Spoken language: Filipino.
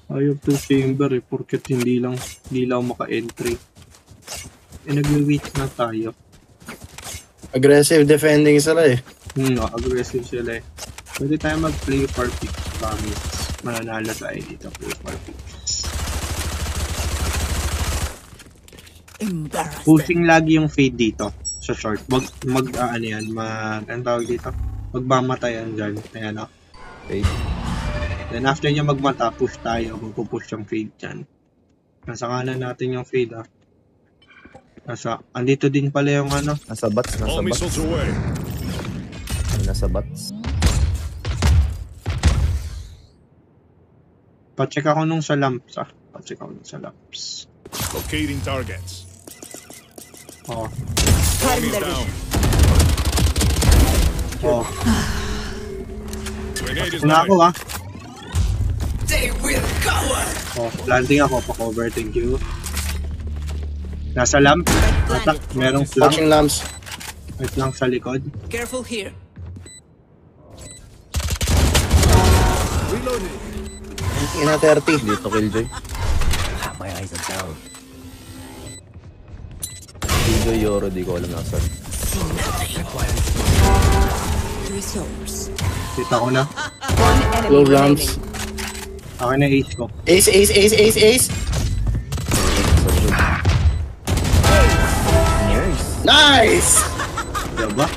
Ayaw to chamber eh, porket hindi lang maka-entry. Eh, nag-wait na tayo. Aggressive defending sila eh. Aggressive sila eh. Pwede tayo mag-play for picks. Promise. Mananalo tayo dito, play for picks. Pushing lagi yung fade dito sa short. Ano tawag dito? Magbamatayan dyan. Ayan o. Fade. Then after niya magmata, push tayo. Magpupush yung fade dyan. Nasa kanan natin yung fade ah. Andito din pala yung ano. Nasa bats. Nasa bats. Pa-check ako nung sa lamps ah. Locating targets. Oh. Down. Oh. Grenade is Na live. ako ah. Oh, planting ako pa cover, thank you. Nasa lamp. Atak, merong flank. Watching lamps. May flank sa likod. Careful here. Reloading. Ina 30. Dito killjoy. My eyes are down. Killjoy Yoro, di ko alam nasan. Resource. Kita ko na. One enemy Low remaining. lamps. Akin na ace ko. Ace. Nice. Nice! Diba?